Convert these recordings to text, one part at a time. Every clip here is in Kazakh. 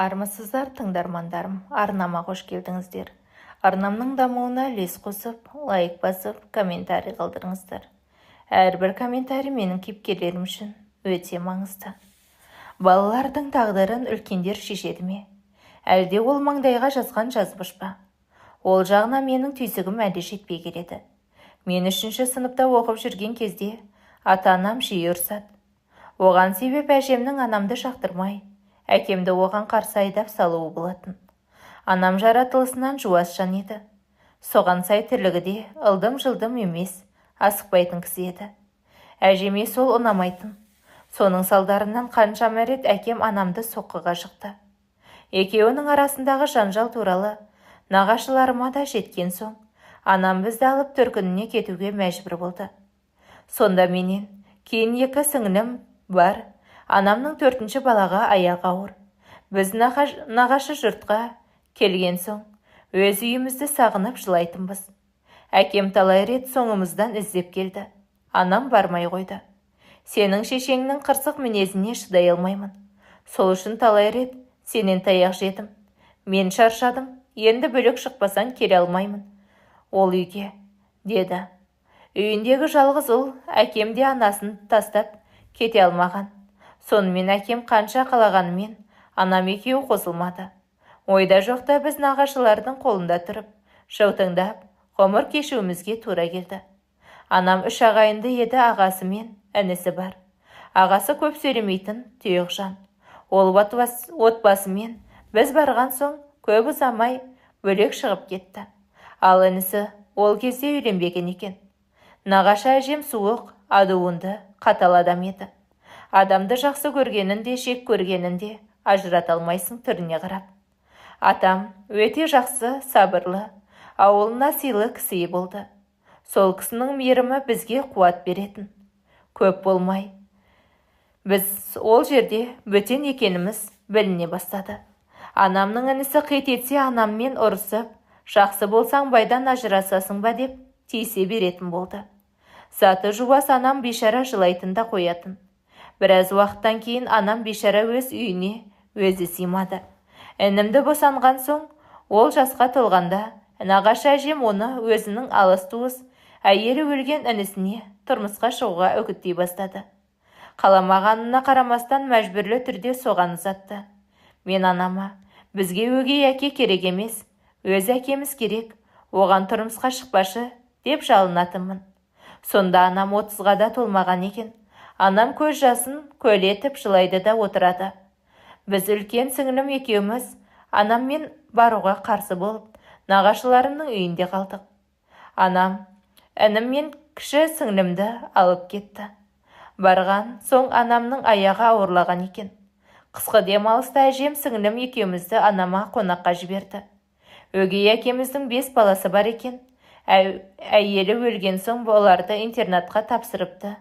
Армысыздар тыңдармандарым, арнама қош келдіңіздер. Арнамның дамуына үлес қосып, лайк басып, комментарий қалдырыңыздар. Әрбір комментарий менің кейіпкерлерім үшін өте маңызды. Балалардың тағдырын үлкендер шешеді ме? Әлде ол маңдайға жазған жазбыш па? Ол жағына менің түйсігім әлі жетпей келеді. Мен 3-ші сыныпта оқып жүрген кезде ата-анам жиі ұрсады. Оған себеп әжемнің анамды жақтырмай, әкемді оған қарсы айдап салуы болатын. Анам жаратылысынан жуас жан еді. Соған сай тірлігі де ылдым-жылдым емес, асықпайтын кісі еді. Әжеме сол ұнамайтын. Соның салдарынан қаншама рет әкем анамды соққыға жықты. Екеуінің арасындағы жанжал туралы нағашыларыма да жеткен соң, анам бізді алып төркініне кетуге мәжбүр болды. Сонда менен кейін 2 сіңілім бар. Анамның 4-ші балаға аяғы ауыр. Біз нағашы жұртқа келген соң, өз үйімізді сағынып жылайтынбыз. Әкем талай рет соңымыздан іздеп келді. Анам бармай қойды. Сенің шешеңнің қырсық мінезіне шыдай алмаймын. Сол үшін талай рет сенен таяқ жедім. Мен шаршадым. Енді бөлек шықпасаң келе алмаймын ол үйге, деді. Үйіндегі жалғыз ұл, әкем де анасын тастап кете алмаған. Сонымен әкем қанша қалағанымен, анам екеуі қосылмады. Ойда жоқта біз нағашылардың қолында тұрып, жаутаңдап, ғұмыр кешуімізге тура келді. Анам 3 ағайынды еді, ағасы мен інісі бар. Ағасы көп сөйлемейтін тұйық жан. Ол отбасымен біз барған соң көп ұзамай бөлек шығып кетті. Ал інісі ол кезде үйленбеген екен. Нағашы әжем суық, адуынды, қатал адам еді. Адамды жақсы көргенін де, жек көргенін де ажырата алмайсың түріне қарап. Атам өте жақсы, сабырлы, ауылына сыйлы кісі болды. Сол кісінің мейірімі бізге қуат беретін. Көп болмай, біз ол жерде бөтен екеніміз біліне бастады. Анамның інісі қит етсе анаммен ұрысып, жақсы болсаң байдан ажырасасың ба деп тиісе беретін болды. Заты жуас анам бейшара жылайтын да қоятын. Біраз уақыттан кейін анам бейшара өз үйіне өзі сыймады. Інімді босанған соң, ол жасқа толғанда, нағашы әжем оны өзінің алыс туыс, әйелі өлген інісіне тұрмысқа шығуға үгіттей бастады. Қаламағанына қарамастан мәжбүрлі түрде соған ұзатты. Мен анама, бізге өгей әке керек емес, өз әкеміз керек, оған тұрмысқа шықпашы деп жалынатынмын. Сонда анам 30-ға да толмаған екен. Анам көз жасын көл етіп жылайды да отырады. Біз үлкен сіңілім екеуміз анаммен баруға қарсы болып, нағашыларымның үйінде қалдық. Анам інім мен кіші сіңілімді алып кетті. Барған соң анамның аяғы ауырлаған екен. Қысқы демалыста әжем сіңілім екеумізді анама қонаққа жіберді. Өгей әкеміздің 5 баласы бар екен. Әйелі өлген соң оларды интернатқа тапсырыпты.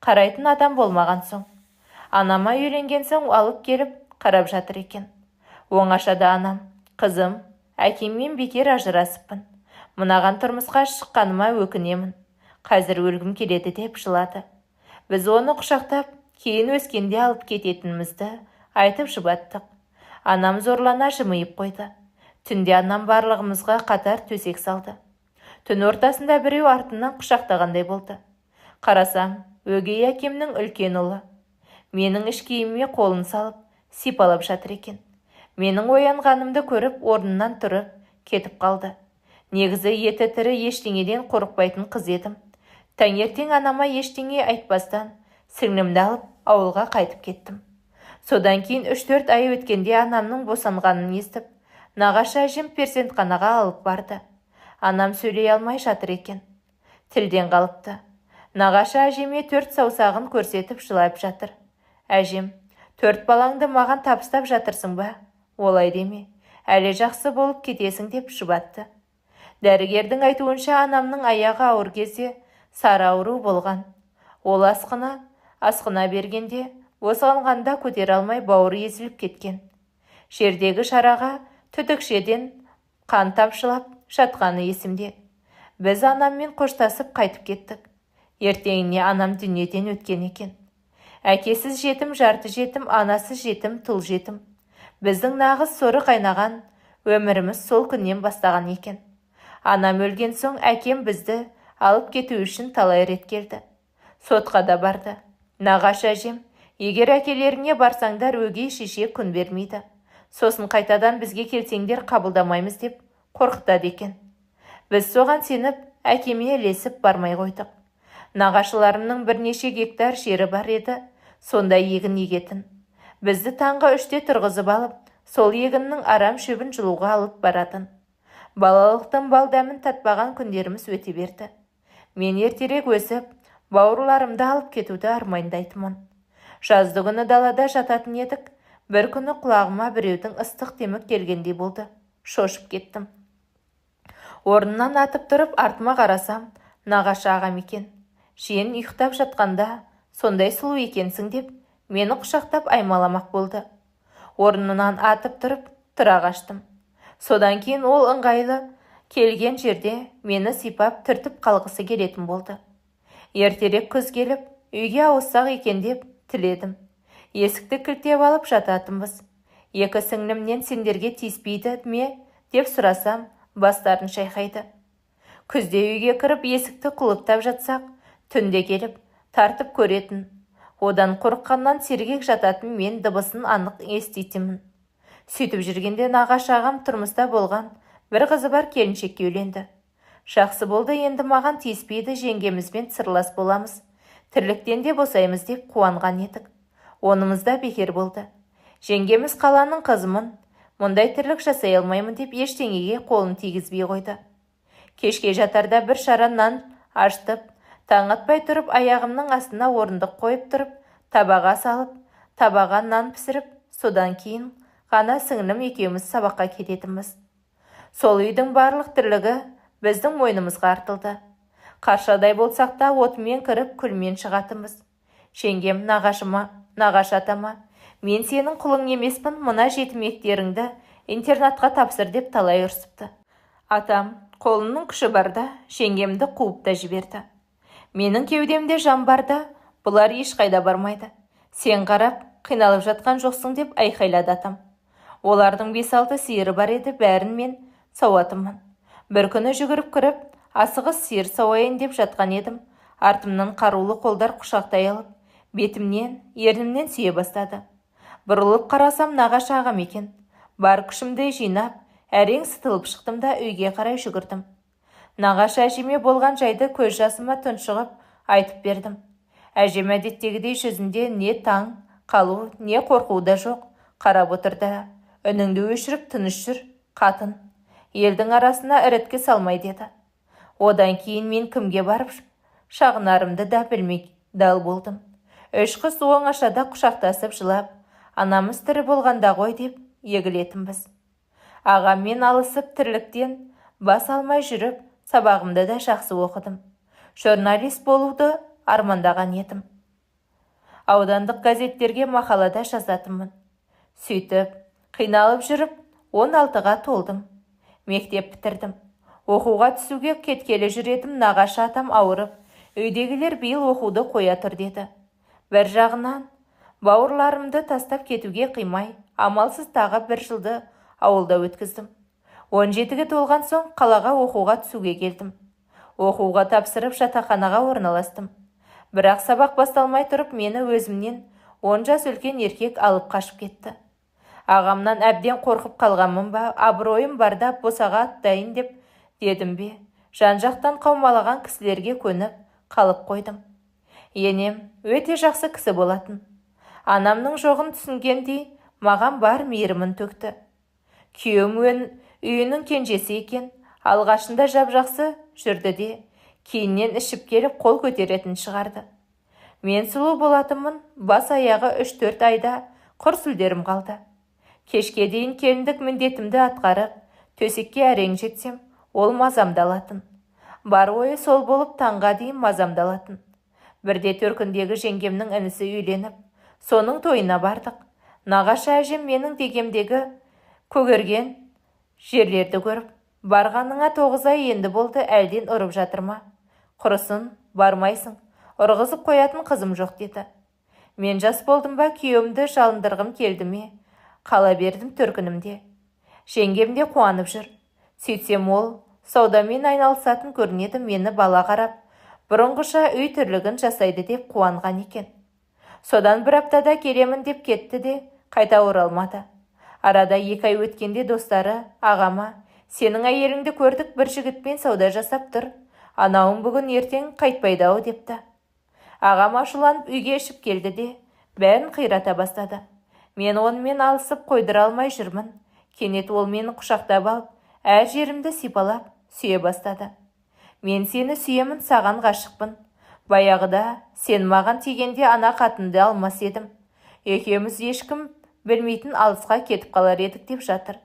Қарайтын адам болмаған соң. Анама үйленген соң алып келіп қарап жатыр екен. Оңашада анам, қызым, әкеммен бекер ажырасыппын. Мынаған тұрмысқа шыққаныма өкінемін. Қазір өлгім келеді деп жылады. Біз оны құшақтап, кейін өскенде алып кететінімізді айтып жұбаттық. Анам зорлана жымиып қойды. Түнде анам барлығымызға қатар төсек салды. Түн ортасында біреу артынан құшақтағандай болды. Қарасам, өгей әкемнің үлкен ұлы. Менің іш киіміме қолын салып, сипалап жатыр екен. Менің оянғанымды көріп, орнынан тұрып, кетіп қалды. Негізі еті тірі ештеңеден қорықпайтын қыз едім. Таңертең анама ештеңе айтпастан, сіңлімді алып, ауылға қайтып кеттім. Содан кейін 3-4 ай өткенде анамның босанғанын естіп, нағашы әжем перзентханаға алып барды. Анам сөйлей алмай жатыр екен. Тілден қалыпты. Нағашы әжеме 4 саусағын көрсетіп жылап жатыр. Әжем, 4 балаңды маған табыстап жатырсың ба? Олай деме, әлі жақсы болып кетесің деп жұбатты. Дәрігердің айтуынша анамның аяғы ауыр кезде сары ауру болған. Ол асқына бергенде, босанғанда көтере алмай бауыры езіліп кеткен. Жердегі шараға түтікшеден қан тамшылап жатқаны есімде. Біз анаммен қоштасып қайтып кеттік. Ертеңіне анам дүниеден өткен екен. Әкесіз жетім, жарты жетім, анасыз жетім, тұл жетім. Біздің нағыз соры қайнаған өміріміз сол күннен бастаған екен. Анам өлген соң әкем бізді алып кету үшін талай рет келді. Сотқа да барды. Нағашы әжем, егер әкелеріңе барсаңдар өгей шеше күн бермейді. Сосын қайтадан бізге келсеңдер қабылдамаймыз деп қорқытады екен. Біз соған сеніп, әкеме ілесіп бармай қойдық. Нағашыларымның бірнеше гектар жері бар еді, сонда егін егетін. Бізді таңғы 3-те тұрғызып алып, сол егіннің арам шөбін жұлуға алып баратын. Балалықтың бал дәмін татпаған күндеріміз өте берді. Мен ертерек өсіп, бауырларымды алып кетуді армандайтынмын. Жазды күні далада жататын едік. Бір күні құлағыма біреудің ыстық демік келгендей болды. Шошып кеттім. Орнынан атып тұрып артыма қарасам, нағашы ағам екен. Жиен ұйықтап жатқанда, сондай сұлу екенсің деп, мені құшақтап аймаламақ болды. Орнынан атып тұрып, тұра қаштым. Содан кейін ол ыңғайлы келген жерде мені сипап түртіп қалғысы келетін болды. Ертерек күз келіп, үйге ауыссақ екен деп тіледім. Есікті кілттеп алып жататынбыз. Екі сіңлімнен сендерге тиіспейді ме деп сұрасам, бастарын шайқайды. Күзде үйге кіріп есікті құлыптап жатсақ, түнде келіп тартып көретін. Одан қорыққаннан сергек жататын мен дыбысын анық еститінмін. Сөйтіп жүргенде нағашы ағам тұрмыста болған бір қызы бар келіншекке үйленді. Жақсы болды, енді маған тиіспейді, жеңгемізбен сырлас боламыз. Тірліктен де босаймыз деп қуанған едік. Онымызда бекер болды. Жеңгеміз қаланың қызымын, мұндай тірлік жасай алмаймын деп ештеңеге қолын тигізбей қойды. Кешке жатарда бір шара нан аштып, таң атпай тұрып аяғымның астына орындық қойып тұрып, табаға салып, табаға нан пісіріп, содан кейін ғана сіңлім екеуміз сабаққа кететінбіз. Сол үйдің барлық тірлігі біздің мойнымызға артылды. Қаршадай болсақ та отымен кіріп күлмен шығатынбыз. Жеңгем нағашы атама, мен сенің құлың емеспін, мына жетімектеріңді интернатқа тапсыр деп талай ұрсыпты. Атам қолының күші барда жеңгемді қуып та жіберді. Менің кеудемде жан барда бұлар ешқайда бармайды. Сен қарап қиналып жатқан жоқсың деп айқайлады атам. Олардың 5-6 сиыры бар еді, бәрін мен сауатымын. Бір күні жүгіріп кіріп, асығыс сиыр сауайын деп жатқан едім. Артымнан қарулы қолдар құшақтай алып, бетімнен, ернімнен сүйе бастады. Бұрылып қарасам нағашы ағам екен. Бар күшімді жинап, әрең сытылып шықтым да үйге қарай жүгірдім. Нағашы әжеме болған жайды көз жасыма тұншығып айтып бердім. Әжем әдеттегідей жүзінде не таң қалу, не қорқу да жоқ, қарап отырды. Үніңді өшіріп тыныш жүр, қатын. Елдің арасына іріткі салмай деді. Одан кейін мен кімге барып шағынарымды да білмей дал болдым. 3 қыз оңашада құшақтасып жылап, анамыз тірі болғанда ғой деп егілетінбіз. Ағаммен алысып тірліктен бас алмай жүріп, сабағымды да жақсы оқыдым. Журналист болуды армандаған едім. Аудандық газеттерге мақалада жазатынмын. Сөйтіп, қиналып жүріп, 16-ға толдым. Мектеп бітірдім. Оқуға түсуге кеткелі жүретім, нағашы атам ауырып, үйдегілер биыл оқуды қоя тұр деді. Бір жағынан, бауырларымды тастап кетуге қимай, амалсыз тағы 1 жылды ауылда өткіздім. 17-ге толған соң қалаға оқуға түсуге келдім. Оқуға тапсырып жатақханаға орналастым. Бірақ сабақ басталмай тұрып, мені өзімнен 10 жас үлкен еркек алып қашып кетті. Ағамнан әбден қорқып қалғанмын ба, абыройым барда босаға аттайын деп дедім бе, жан-жақтан қаумалаған кісілерге көніп қалып қойдым. Енем өте жақсы кісі болатын. Анамның жоғын түсінгендей, маған бар мейірімін төкті. Күйеуім үйінің кенжесі екен, алғашында жап-жақсы жүрді де, кейіннен ішіп келіп қол көтеретін шығарды. Мен сұлу болатынмын, бас аяғы 3-4 айда құр сүлдерім қалды. Кешке дейін келіндік міндетімді атқарып, төсекке әрең жетсем, ол мазамдалатын. Бар ойы сол болып таңға дейін мазамдалатын. Бірде төркіндегі жеңгемнің інісі үйленіп, соның тойына бардық. Нағашы әжем менің дегемдегі көгерген жерлерді көріп, барғаныңа 9 ай енді болды, әлден ұрып жатыр ма? Құрысын, бармайсың, ұрғызып қоятын қызым жоқ деді. Мен жас болдым ба, күйеуімді жалындырғым келді ме? Қала бердім төркінімде. Жеңгем де қуанып жүр. Сөйтсем ол саудамен айналысатын көрінеді, мені бала қарап, бұрынғыша үй тірлігін жасайды деп қуанған екен. Содан бір аптада келемін деп кетті де, қайта оралмады. Арада 2 ай өткенде достары ағама, сенің әйеліңді көрдік, бір жігітпен сауда жасап тұр. Анауың бүгін ертең қайтпайды-ау депті. Ағам ашуланып үйге ішіп келді де, бәрін қирата бастады. Мен онымен алысып қойдыра алмай жүрмін. Кенет ол мені құшақтап алып, әр жерімді сипалап, сүйе бастады. Мен сені сүйемін, саған ғашықпын. Баяғыда сен маған тигенде ана қатынды алмас едім. Екеуміз ешкім білмейтін алысқа кетіп қалар едік деп жатыр.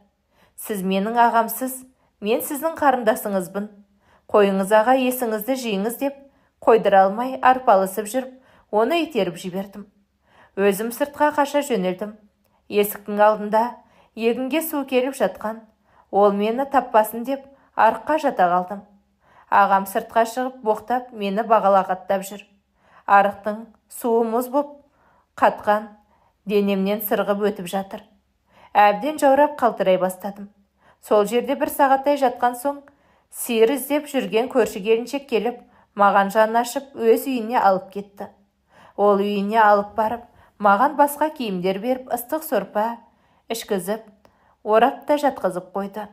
Сіз менің ағамсыз, мен сіздің қарындасыңызбын. Қойыңыз аға, есіңізді жиыңыз деп қойдыра алмай арпалысып жүріп, оны итеріп жібердім. Өзім сыртқа қаша жөнелдім. Есіктің алдында егінге су келіп жатқан. Ол мені таппасын деп арыққа жата қалдым. Ағам сыртқа шығып боқтап, мені бағалағаттап жүр. Арықтың суы мұз боп қатқан, денемнен сырғып өтіп жатыр. Әбден жаурап қалтырай бастадым. Сол жерде 1 сағаттай жатқан соң, сиыр іздеп жүрген көрші келіншек келіп, маған жан ашып, өз үйіне алып кетті. Ол үйіне алып барып, маған басқа киімдер беріп, ыстық сорпа ішкізіп, орап та жатқызып қойды.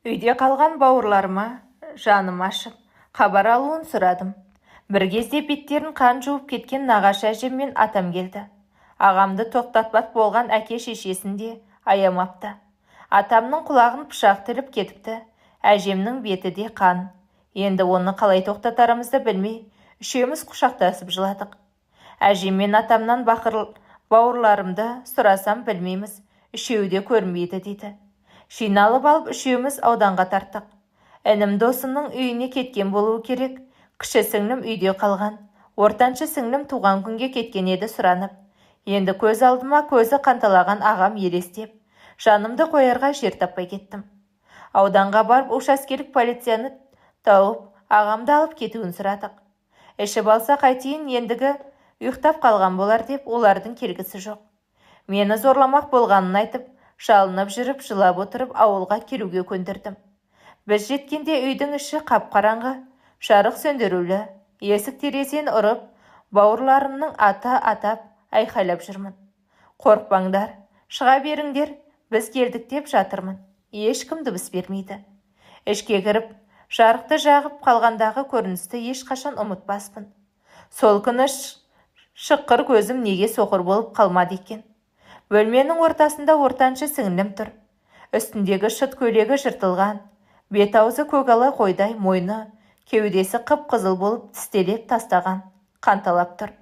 Үйде қалған бауырларыма жаным ашып, хабар алуын сұрадым. Бір кезде беттерін қан жуып кеткен нағашы әжем мен атам келді. Ағамды тоқтатпақ болған әке шешесін де аямапты. Атамның құлағын пышақ тіліп кетіпті. Әжемнің беті де қан. Енді оны қалай тоқтатарымызды білмей, үшеуміз құшақтасып жыладық. Әжем мен атамнан бауырларымды сұрасам білмейміз, үшеуі де көрінбейді дейді. Жиналып алып үшеуміз ауданға тарттық. Інім досының үйіне кеткен болуы керек. Кіші сіңлім үйде қалған. Ортаншы сіңлім туған күнге кеткен еді сұранып. Енді көз алдыма көзі қанталаған ағам елестеп, жанымды қоярға жер таппай кеттім. Ауданға барып учаскелік полицияны тауып, ағамды алып кетуін сұрадық. Ішіп алса қайтейін, ендігі ұйықтап қалған болар деп, олардың келгісі жоқ. Мені зорламақ болғанын айтып, жалынып жүріп, жылап отырып, ауылға келуге көндірдім. Біз жеткенде үйдің іші қап-қараңғы, жарық сөндірулі, есік терезен ұрып, бауырларымның аты атап, айқайлап жүрмін. Қорықпаңдар, шыға беріңдер, біз келдік деп жатырмын. Ешкім дыбыс бермейді. Ішке кіріп, жарықты жағып қалғандағы көріністі ешқашан ұмытпаспын. Сол күні шыққыр көзім неге соқыр болып қалмады екен. Бөлменің ортасында ортаншы сіңлім тұр. Үстіндегі шыт көйлегі жыртылған, бет аузы көгала қойдай, мойны, кеудесі қып-қызыл болып тістелеп тастаған, қанталап тұр.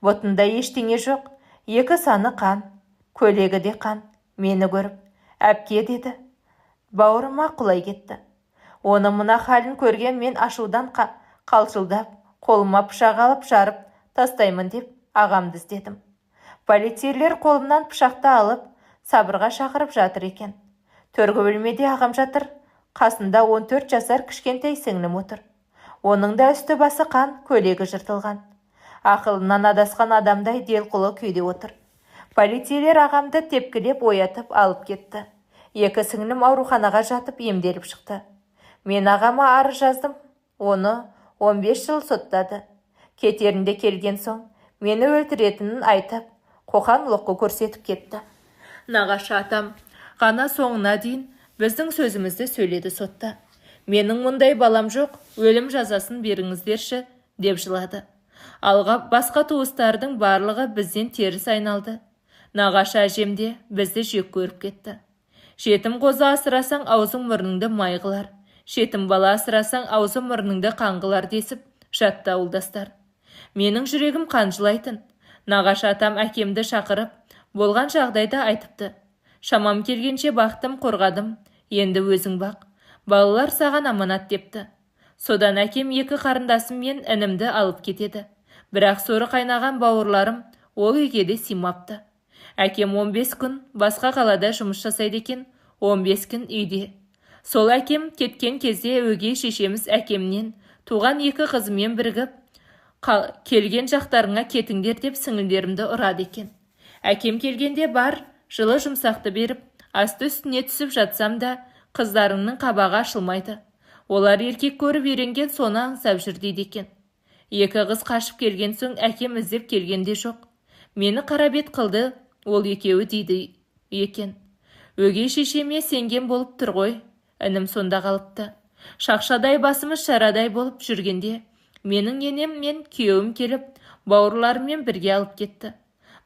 Бұтында ештеңе жоқ, 2 саны қан, көйлегі де қан. Мені көріп, әпке деді. Бауырыма құлай кетті. Оны мына халін көрген мен ашудан қалшылдап, қолыма пышақ алып жарып тастаймын деп ағамды іздедім. Полицейлер қолымнан пышақты алып, сабырға шақырып жатыр екен. Төргі бөлмеде ағам жатыр, қасында 14 жасар кішкентай сіңлім отыр. Оның да үсті басы қан, көйлегі жыртылған. Ақылынан адасқан адамдай делқұлы күйде отыр. Полицейлер ағамды тепкілеп оятып алып кетті. 2 сіңлім ауруханаға жатып емделіп шықты. Мен ағама арыз жаздым, оны 15 жыл соттады. Кетерінде келген соң, мені өлтіретінін айтып, қоқан-лоққы көрсетіп кетті. Нағашы атам ғана соңына дейін біздің сөзімізді сөйледі сотта. Менің мұндай балам жоқ, өлім жазасын беріңіздерші, деп жылады. Алға басқа туыстардың барлығы бізден теріс айналды. Нағашы әжем де бізді жек көріп кетті. Жетім қозы асырасаң, аузың мұрныңды май қылар. Жетім бала асырасаң, аузың мұрныңды қан қылар десіп жатты ауылдастар. Менің жүрегім қанжылайтын. Нағашы атам әкемді шақырып, болған жағдайды айтыпты. Шамам келгенше бақтым, қорғадым. Енді өзің бақ. Балалар саған аманат депті. Содан әкем 2 қарындасым мен інімді алып кетеді. Бірақ соры қайнаған бауырларым ол үйге де симапты. Әкем 15 күн басқа қалада жұмыс жасайды екен, 15 күн үйде. Сол әкем кеткен кезде өгей шешеміз әкемнен туған 2 қызымен бірігіп, келген жақтарыңа кетіңдер деп сіңілдерімді ұрады екен. Әкем келгенде бар жылы жұмсақты беріп, асты үстіне түсіп жатсам да, қыздарыңның қабағы ашылмайды. Олар еркек көріп үйренген, соны аңсап жүр дейді екен. Екі қыз қашып келген соң әкем іздеп келгенде жоқ. Мені қарабет қылды, ол екеуі дейді екен. Өгей шешеме сенген болып тұр ғой, інім сонда қалыпты. Шақшадай басымыз шарадай болып жүргенде, менің енем мен күйеуім келіп, бауырларымен бірге алып кетті.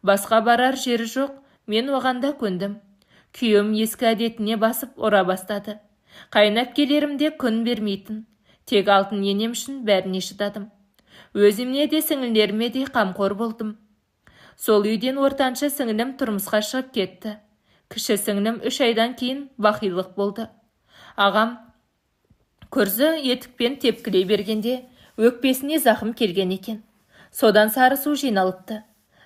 Басқа барар жері жоқ, мен оғанда көндім. Күйеуім ескі әдетіне басып ұра бастады. Қайнап келерімде күн бермейтін. Тек алтын енем үшін бәріне шыдадым. Өзімне де сіңілеріме де қамқор болдым. Сол үйден ортаншы сіңілім тұрмысқа шығып кетті. Кіші сіңілім 3 айдан кейін бақилық болды. Ағам күрзі етікпен тепкілей бергенде өкпесіне зақым келген екен. Содан сары су жиналыпты.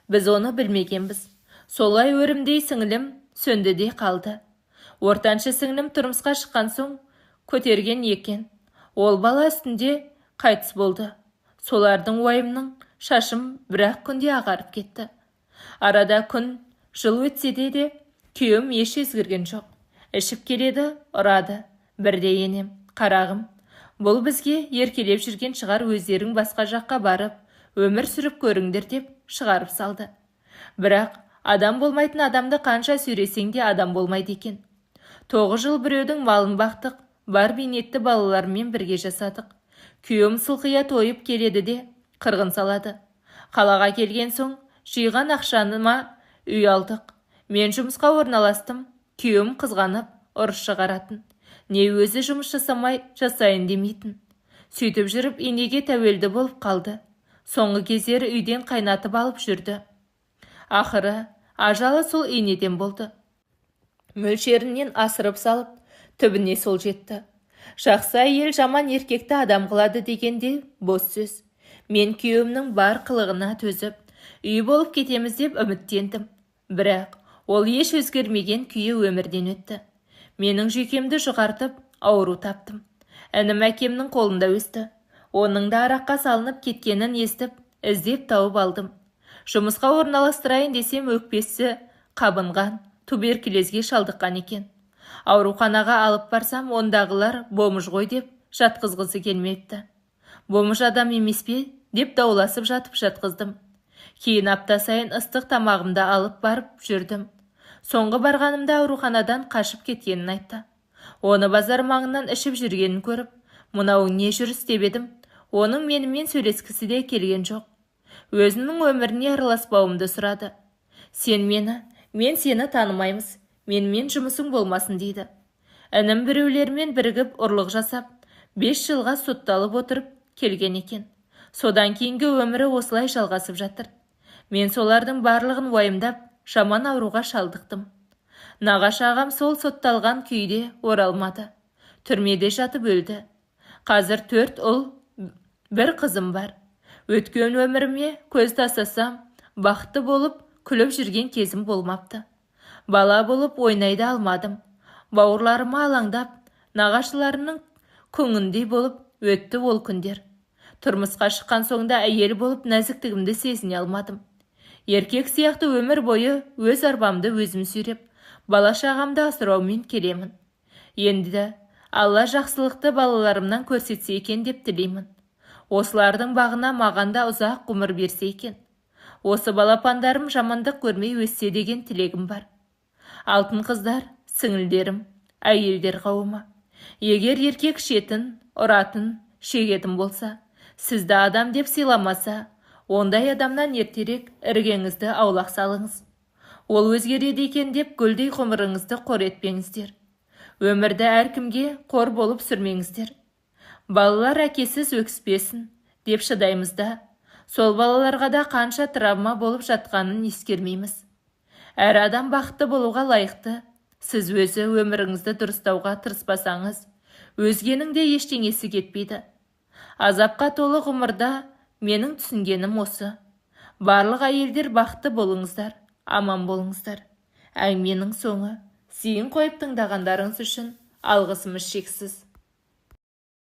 Біз оны білмегенбіз. Солай өрімдей сіңілім сөнді де қалды. Ортаншы сіңілім тұрмысқа шыққан соң көтерген екен. Ол бала үстінде қайтыс болды. Солардың уайымның шашым бір-ақ күнде ағарып кетті. Арада күн, жыл өтсе де күйеуім еш өзгерген жоқ. Ішіп келеді, ұрады. Бірде енем, қарағым, бұл бізге еркелеп жүрген шығар, өздерің басқа жаққа барып, өмір сүріп көріңдер деп шығарып салды. Бірақ адам болмайтын адамды қанша сүйресең де адам болмайды екен. 9 жыл біреудің малын бақтық, бар бейнетті балалармен бірге жасадық. Күйеуім сылқия тойып келеді де қырғын салады. Қалаға келген соң жиған ақшаныма үй алдық. Мен жұмысқа орналастым. Күйеуім қызғанып ұрыс шығаратын. Не өзі жұмыс жасайын демейтін. Сөйтіп жүріп енеге тәуелді болып қалды. Соңғы кездері үйден қайнатып алып жүрді. Ақыры ажалы сол енеден болды. Мөлшерінен асырып салып, түбіне сол жетті. Жақсы әйел жаман еркекті адам қылады дегенде бос сөз. Мен күйеуімнің бар қылығына төзіп, үй болып кетеміз деп үміттендім. Бірақ ол еш өзгермеген күйі өмірден өтті. Менің жүйкемді жұғартып, ауру таптым. Інім әкемнің қолында өсті. Оның да араққа салынып кеткенін естіп, іздеп тауып алдым. Жұмысқа орналастырайын десем өкпесі қабынған, туберкулезге шалдыққан екен. Ауруханаға алып барсам, ондағылар бомж ғой деп жатқызғысы келмепті. Бомж адам емес пе деп дауласып жатқыздым. Кейін апта сайын ыстық тамағымды алып барып жүрдім. Соңғы барғанымда ауруханадан қашып кеткенін айтты. Оны базар маңынан ішіп жүргенін көріп, мынау не жүріс деп едім. Оның менімен сөйлескісі де келген жоқ. Өзінің өміріне араласпауымды сұрады. Сен мені, мен сені танымаймыз. Менімен жұмысың болмасын дейді. Інім біреулермен бірігіп ұрлық жасап, 5 жылға сотталып отырып келген екен. Содан кейінгі өмірі осылай жалғасып жатыр. Мен солардың барлығын уайымдап, жаман ауруға шалдықтым. Нағашы ағам сол сотталған күйде оралмады. Түрмеде жатып өлді. Қазір 4 ұл, 1 қызым бар. Өткен өміріме көз тастасам, бақытты болып, күліп жүрген кезім болмапты. Бала болып ойнайды алмадым. Бауырларыма алаңдап, нағашыларының көңіндей болып өтті ол күндер. Тұрмысқа шыққан соңда әйел болып нәзіктігімді сезіне алмадым. Еркек сияқты өмір бойы өз арбамды өзім сүйреп, бала шағамды асыраумен келемін. Енді Алла жақсылықты балаларымнан көрсетсе екен деп тілеймін. Осылардың бағына маған да ұзақ ғұмыр берсе екен. Осы балапандарым жамандық көрмей өссе деген тілегім бар. Алтын қыздар, сіңілдерім, әйелдер қауымы. Егер еркек шетін, ұратын, шегетін болса, сізді адам деп сыйламаса, ондай адамнан ертерек іргеңізді аулақ салыңыз. Ол өзгереді екен деп гүлдей ғұмырыңызды қор етпеңіздер. Өмірді әркімге қор болып сүрмеңіздер. Балалар әкесіз өкіспесін деп шыдаймыз да, сол балаларға да қанша травма болып жатқанын ескермейміз. Әр адам бақытты болуға лайықты. Сіз өзі өміріңізді дұрыстауға тырыспасаңыз, өзгенің де ештеңесі кетпейді. Азапқа толы ғұмырда менің түсінгенім осы. Барлық әйелдер бақытты болыңыздар, аман болыңыздар. Әңгіменің соңы. Зейін қойып тыңдағандарыңыз үшін алғысымыз шексіз.